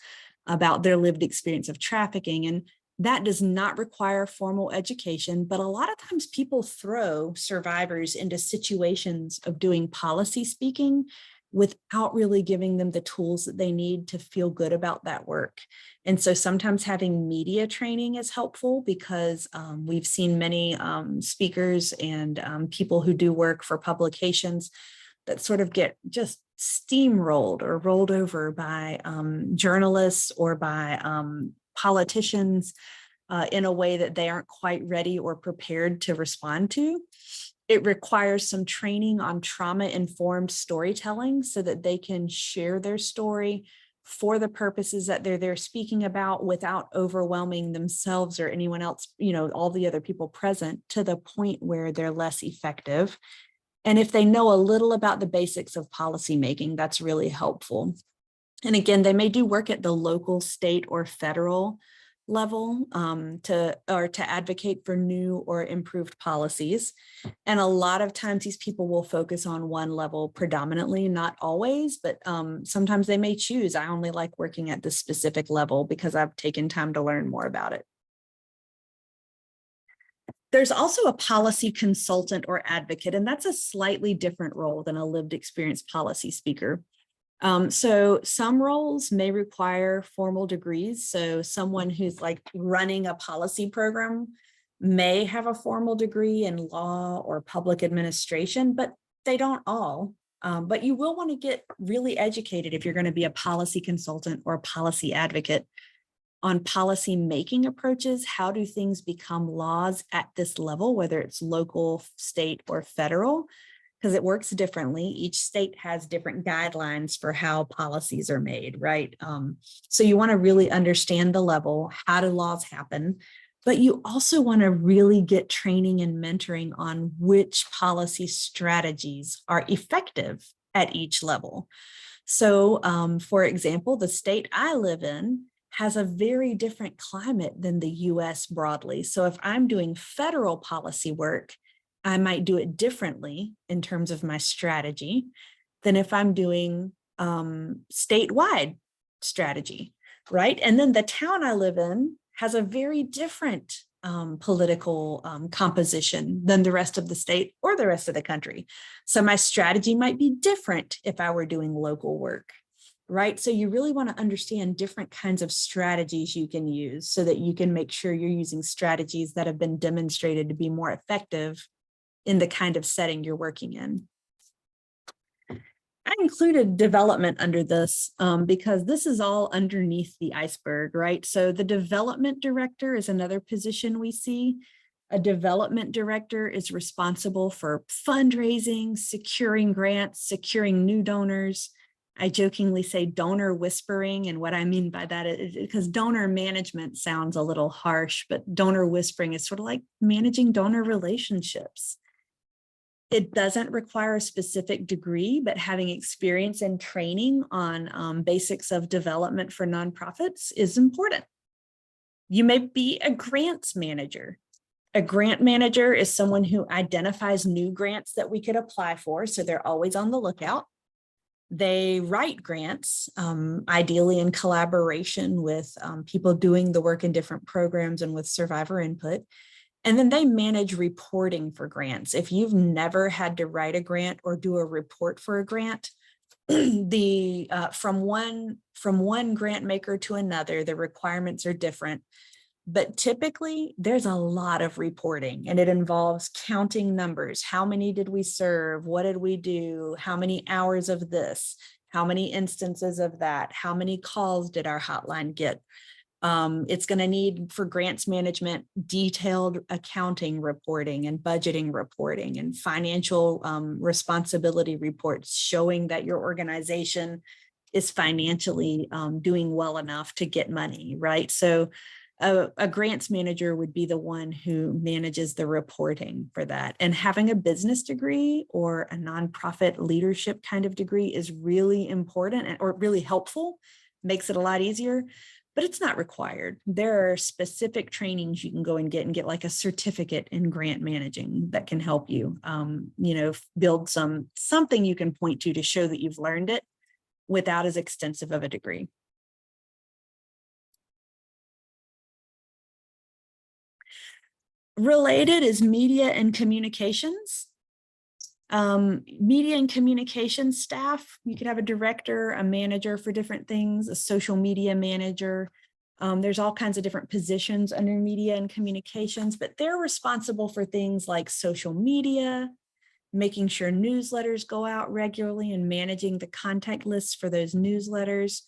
about their lived experience of trafficking. And that does not require formal education, but a lot of times people throw survivors into situations of doing policy speaking without really giving them the tools that they need to feel good about that work. And so sometimes having media training is helpful because we've seen many speakers and people who do work for publications that sort of get just steamrolled or rolled over by journalists or by politicians in a way that they aren't quite ready or prepared to respond to. It requires some training on trauma-informed storytelling so that they can share their story for the purposes that they're there speaking about without overwhelming themselves or anyone else, all the other people present to the point where they're less effective. And if they know a little about the basics of policymaking, that's really helpful. And again, they may do work at the local, state, or federal level to advocate for new or improved policies. And a lot of times these people will focus on one level predominantly, not always, but sometimes they may choose, I only like working at this specific level because I've taken time to learn more about it. There's also a policy consultant or advocate, and that's a slightly different role than a lived experience policy speaker. So some roles may require formal degrees. So someone who's like running a policy program may have a formal degree in law or public administration, but they don't all. But you will want to get really educated if you're going to be a policy consultant or a policy advocate on policy making approaches. How do things become laws at this level, whether it's local, state, or federal? Because it works differently. Each state has different guidelines for how policies are made, right? So you want to really understand the level, how do laws happen, but you also want to really get training and mentoring on which policy strategies are effective at each level. So for example, the state I live in has a very different climate than the US broadly. So if I'm doing federal policy work, I might do it differently in terms of my strategy than if I'm doing statewide strategy, right? And then the town I live in has a very different political composition than the rest of the state or the rest of the country. So my strategy might be different if I were doing local work, right? So you really want to understand different kinds of strategies you can use so that you can make sure you're using strategies that have been demonstrated to be more effective in the kind of setting you're working in. I included development under this because this is all underneath the iceberg, right? So the development director is another position we see. A development director is responsible for fundraising, securing grants, securing new donors. I jokingly say donor whispering, and what I mean by that is because donor management sounds a little harsh, but donor whispering is sort of like managing donor relationships. It doesn't require a specific degree, but having experience and training on basics of development for nonprofits is important. You may be a grants manager. A grant manager is someone who identifies new grants that we could apply for, so they're always on the lookout. They write grants, ideally in collaboration with people doing the work in different programs and with survivor input. And then they manage reporting for grants. If you've never had to write a grant or do a report for a grant, from one grant maker to another, the requirements are different. But typically, there's a lot of reporting, and it involves counting numbers. How many did we serve? What did we do? How many hours of this? How many instances of that? How many calls did our hotline get? It's going to need, for grants management, detailed accounting reporting and budgeting reporting and financial responsibility reports showing that your organization is financially doing well enough to get money, right? So a grants manager would be the one who manages the reporting for that. And having a business degree or a nonprofit leadership kind of degree is really important or really helpful, makes it a lot easier. But it's not required. There are specific trainings you can go and get like a certificate in grant managing that can help you, build something you can point to show that you've learned it without as extensive of a degree. Related is media and communications. Media and communications staff, you could have a director, a manager for different things, a social media manager. There's all kinds of different positions under media and communications, but they're responsible for things like social media, making sure newsletters go out regularly and managing the contact lists for those newsletters,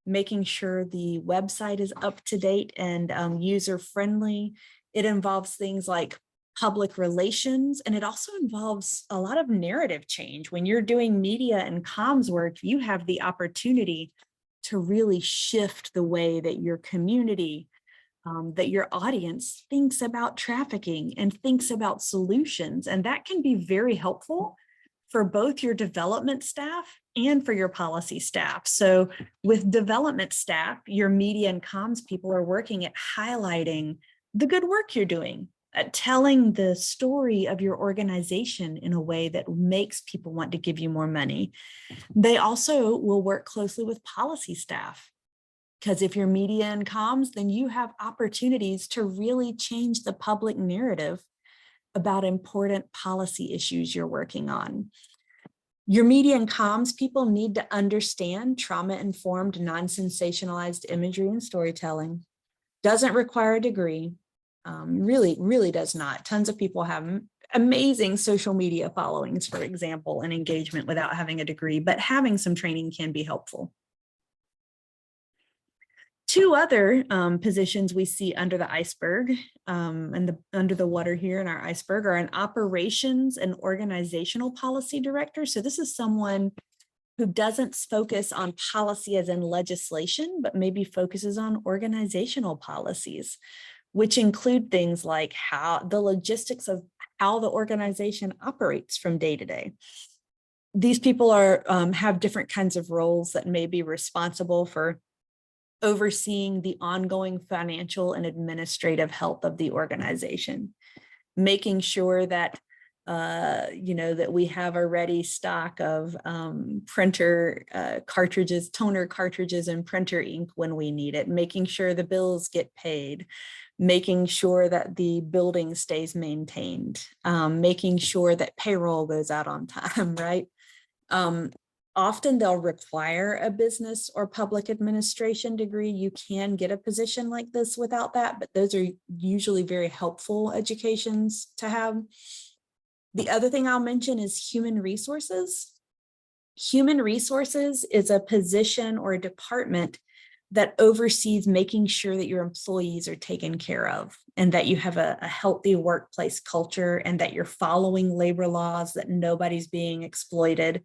making sure the website is up to date and user-friendly. It involves things like public relations, and it also involves a lot of narrative change. When you're doing media and comms work, you have the opportunity to really shift the way that your community, that your audience thinks about trafficking and thinks about solutions. And that can be very helpful for both your development staff and for your policy staff. So with development staff, your media and comms people are working at highlighting the good work you're doing, telling the story of your organization in a way that makes people want to give you more money. They also will work closely with policy staff, because if you're media and comms, then you have opportunities to really change the public narrative about important policy issues you're working on. Your media and comms people need to understand trauma-informed, non-sensationalized imagery and storytelling. Doesn't require a degree. Really does not. Tons of people have amazing social media followings, for example, and engagement without having a degree, but having some training can be helpful. Two other positions we see under the iceberg and under the water here in our iceberg are an operations and organizational policy director. So this is someone who doesn't focus on policy as in legislation, but maybe focuses on organizational policies, which include things like how the logistics of how the organization operates from day to day. These people have different kinds of roles that may be responsible for overseeing the ongoing financial and administrative health of the organization, making sure that that we have a ready stock of printer cartridges, toner cartridges, and printer ink when we need it, making sure the bills get paid, making sure that the building stays maintained, making sure that payroll goes out on time, right? Often they'll require a business or public administration degree. You can get a position like this without that, but those are usually very helpful educations to have. The other thing I'll mention is human resources. Human resources is a position or a department that oversees making sure that your employees are taken care of and that you have a healthy workplace culture and that you're following labor laws, that nobody's being exploited.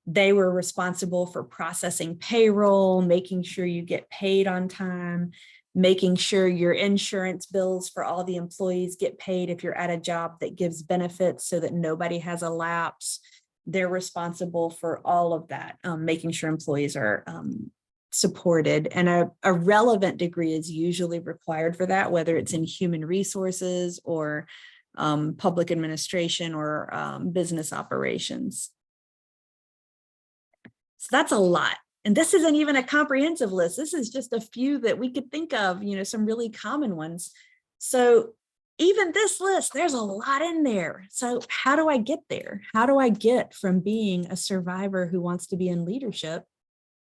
They were responsible for processing payroll, making sure you get paid on time, making sure your insurance bills for all the employees get paid if you're at a job that gives benefits so that nobody has a lapse. They're responsible for all of that, making sure employees are supported. And a relevant degree is usually required for that, whether it's in human resources or public administration or business operations. So that's a lot. And this isn't even a comprehensive list. This is just a few that we could think of, some really common ones. So even this list, there's a lot in there. So how do I get there? How do I get from being a survivor who wants to be in leadership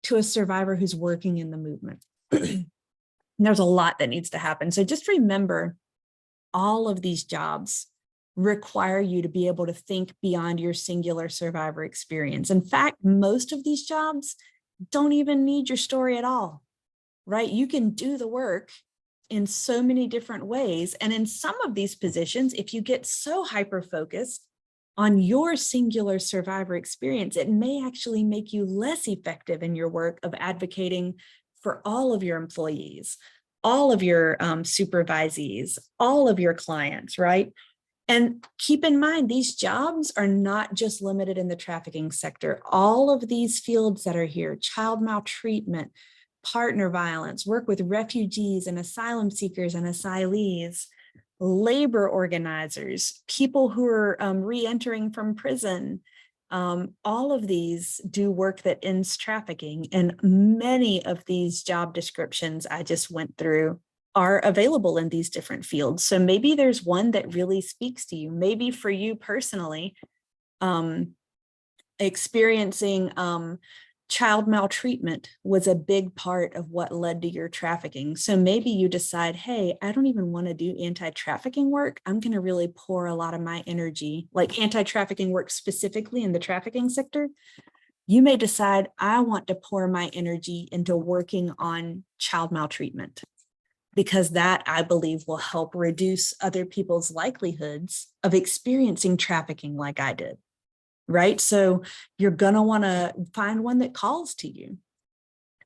to a survivor who's working in the movement? There's a lot that needs to happen. So just remember, all of these jobs require you to be able to think beyond your singular survivor experience. In fact, most of these jobs don't even need your story at all, right? You can do the work in so many different ways. And in some of these positions, if you get so hyper-focused on your singular survivor experience, it may actually make you less effective in your work of advocating for all of your employees, all of your supervisees, all of your clients, right? And keep in mind, these jobs are not just limited in the trafficking sector. All of these fields that are here, child maltreatment, partner violence, work with refugees and asylum seekers and asylees, labor organizers, people who are re-entering from prison. All of these do work that ends trafficking. And many of these job descriptions I just went through are available in these different fields. So maybe there's one that really speaks to you. Maybe for you personally, experiencing child maltreatment was a big part of what led to your trafficking. So maybe you decide, hey, I don't even want to do anti-trafficking work. I'm going to really pour a lot of my energy, like anti-trafficking work specifically in the trafficking sector. You may decide, I want to pour my energy into working on child maltreatment, because that, I believe, will help reduce other people's likelihoods of experiencing trafficking like I did, right? So you're going to want to find one that calls to you.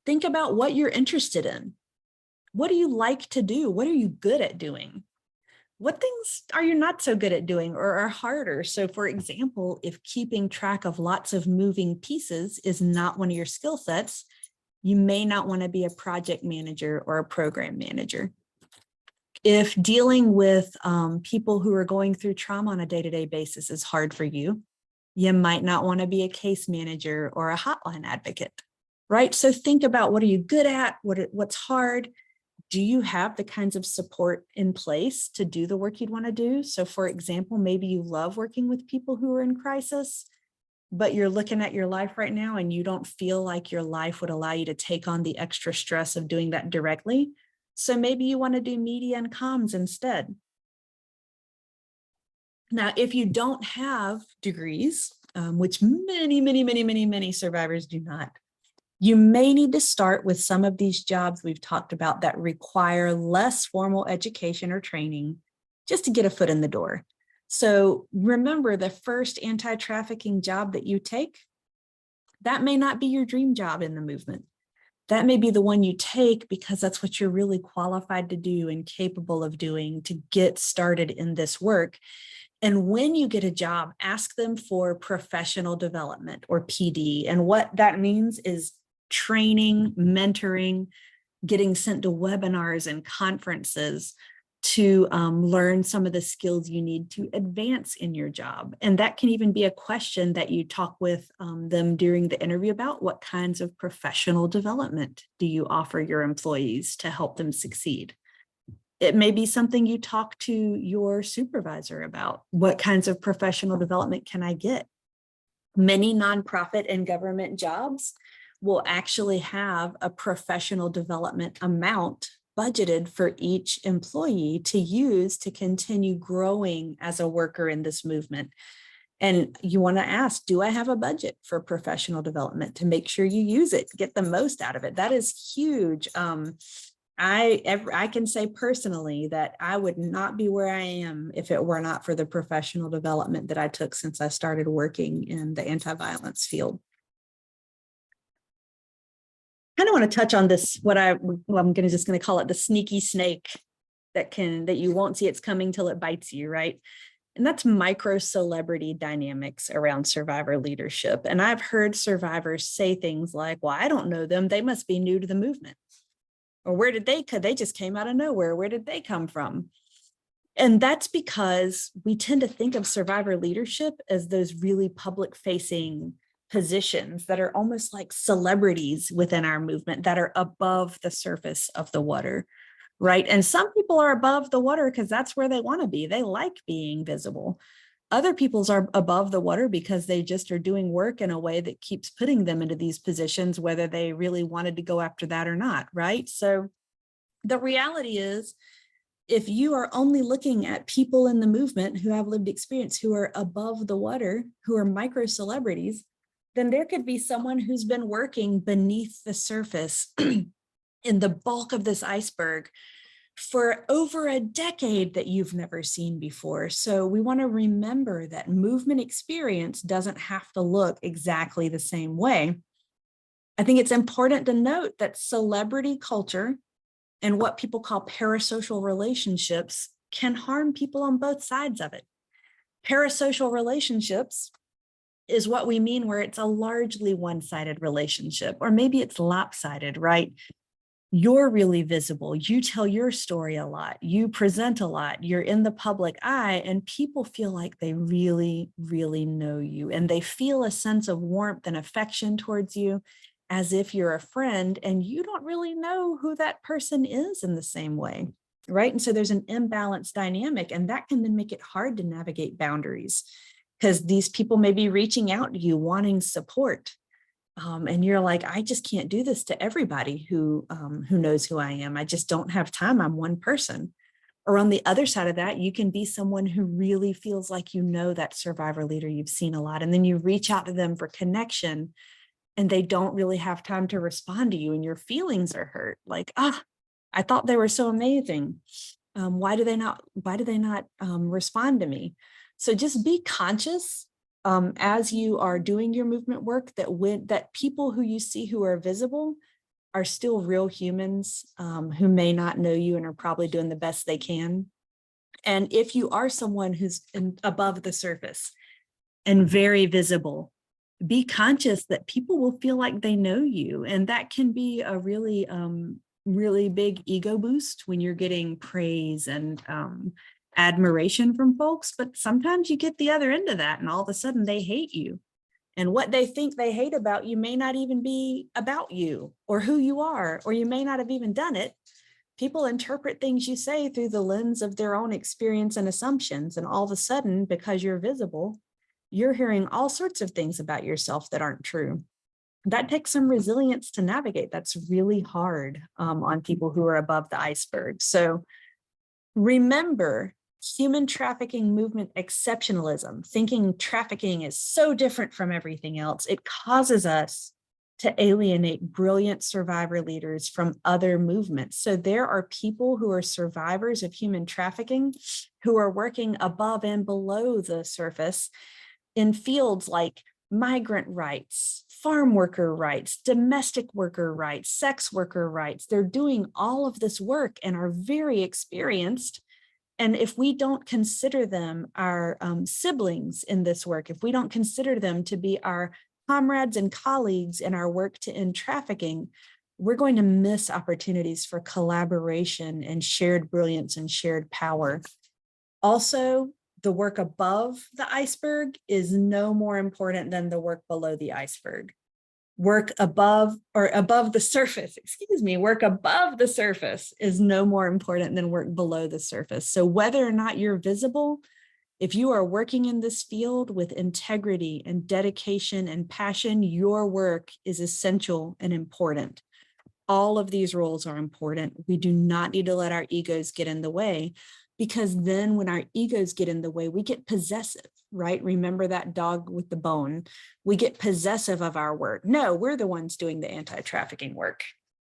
Think about what you're interested in. What do you like to do? What are you good at doing? What things are you not so good at doing or are harder? So for example, if keeping track of lots of moving pieces is not one of your skill sets, you may not want to be a project manager or a program manager. If dealing with people who are going through trauma on a day-to-day basis is hard for you, you might not want to be a case manager or a hotline advocate, right? So think about, what are you good at? What's hard? Do you have the kinds of support in place to do the work you'd want to do? So for example, maybe you love working with people who are in crisis, but you're looking at your life right now and you don't feel like your life would allow you to take on the extra stress of doing that directly. So maybe you want to do media and comms instead. Now, if you don't have degrees, which many survivors do not, you may need to start with some of these jobs we've talked about that require less formal education or training just to get a foot in the door. So remember, the first anti-trafficking job that you take, that may not be your dream job in the movement. That may be the one you take because that's what you're really qualified to do and capable of doing to get started in this work. And when you get a job, ask them for professional development or PD. And what that means is training, mentoring, getting sent to webinars and conferences to learn some of the skills you need to advance in your job. And that can even be a question that you talk with them during the interview about: what kinds of professional development do you offer your employees to help them succeed? It may be something you talk to your supervisor about. What kinds of professional development can I get? Many nonprofit and government jobs will actually have a professional development amount budgeted for each employee to use to continue growing as a worker in this movement. And you want to ask, do I have a budget for professional development, to make sure you use it, get the most out of it? That is huge. I can say personally that I would not be where I am if it were not for the professional development that I took since I started working in the anti-violence field. I kind of want to touch on this, I'm just going to call it the sneaky snake that you won't see it's coming till it bites you, right? And that's micro celebrity dynamics around survivor leadership. And I've heard survivors say things like, well, I don't know them, they must be new to the movement. Or where did they just came out of nowhere. Where did they come from? And that's because we tend to think of survivor leadership as those really public facing positions that are almost like celebrities within our movement that are above the surface of the water, right? And some people are above the water because that's where they want to be. They like being visible. Other people's are above the water because they just are doing work in a way that keeps putting them into these positions, whether they really wanted to go after that or not, right? So the reality is, if you are only looking at people in the movement who have lived experience, who are above the water, who are micro celebrities, then there could be someone who's been working beneath the surface in the bulk of this iceberg for over a decade that you've never seen before. So we want to remember that movement experience doesn't have to look exactly the same way. I think it's important to note that celebrity culture and what people call parasocial relationships can harm people on both sides of it. Parasocial relationships is what we mean where it's a largely one-sided relationship, or maybe it's lopsided, right? You're really visible. You tell your story a lot. You present a lot. You're in the public eye, and people feel like they really, really know you. And they feel a sense of warmth and affection towards you as if you're a friend, and you don't really know who that person is in the same way, right? And so there's an imbalanced dynamic, and that can then make it hard to navigate boundaries because these people may be reaching out to you wanting support. And you're like, I just can't do this to everybody who knows who I am. I just don't have time. I'm one person. Or on the other side of that, you can be someone who really feels like you know that survivor leader you've seen a lot. And then you reach out to them for connection and they don't really have time to respond to you. And your feelings are hurt. Like, I thought they were so amazing. Why do they not respond to me? So just be conscious as you are doing your movement work that people who you see who are visible are still real humans who may not know you and are probably doing the best they can. And if you are someone who's above the surface and very visible, be conscious that people will feel like they know you. And that can be a really, really big ego boost when you're getting praise and admiration from folks. But sometimes you get the other end of that and all of a sudden they hate you. And what they think they hate about you may not even be about you or who you are, or you may not have even done it. People interpret things you say through the lens of their own experience and assumptions. And all of a sudden, because you're visible, you're hearing all sorts of things about yourself that aren't true. That takes some resilience to navigate. That's really hard on people who are above the iceberg. So remember, human trafficking movement exceptionalism, thinking trafficking is so different from everything else, it causes us to alienate brilliant survivor leaders from other movements. So there are people who are survivors of human trafficking who are working above and below the surface in fields like migrant rights, farm worker rights, domestic worker rights, sex worker rights. They're doing all of this work and are very experienced. And if we don't consider them our siblings in this work, if we don't consider them to be our comrades and colleagues in our work to end trafficking, we're going to miss opportunities for collaboration and shared brilliance and shared power. Also, the work above the iceberg is no more important than the work below the iceberg. Work above the surface, work above the surface is no more important than work below the surface. So whether or not you're visible, if you are working in this field with integrity and dedication and passion, your work is essential and important. All of these roles are important. We do not need to let our egos get in the way, because then when our egos get in the way, we get possessive, right? Remember that dog with the bone. We get possessive of our work. No, we're the ones doing the anti-trafficking work.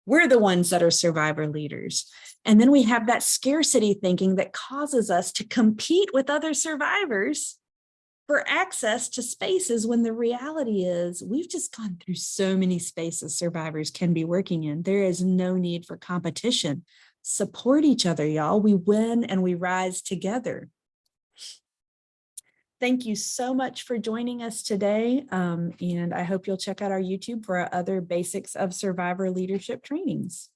We're the ones that are survivor leaders. And then we have that scarcity thinking that causes us to compete with other survivors for access to spaces, when the reality is we've just gone through so many spaces survivors can be working in. There is no need for competition. Support each other, y'all. We win and we rise together. Thank you so much for joining us today. And I hope you'll check out our YouTube for our other basics of survivor leadership trainings.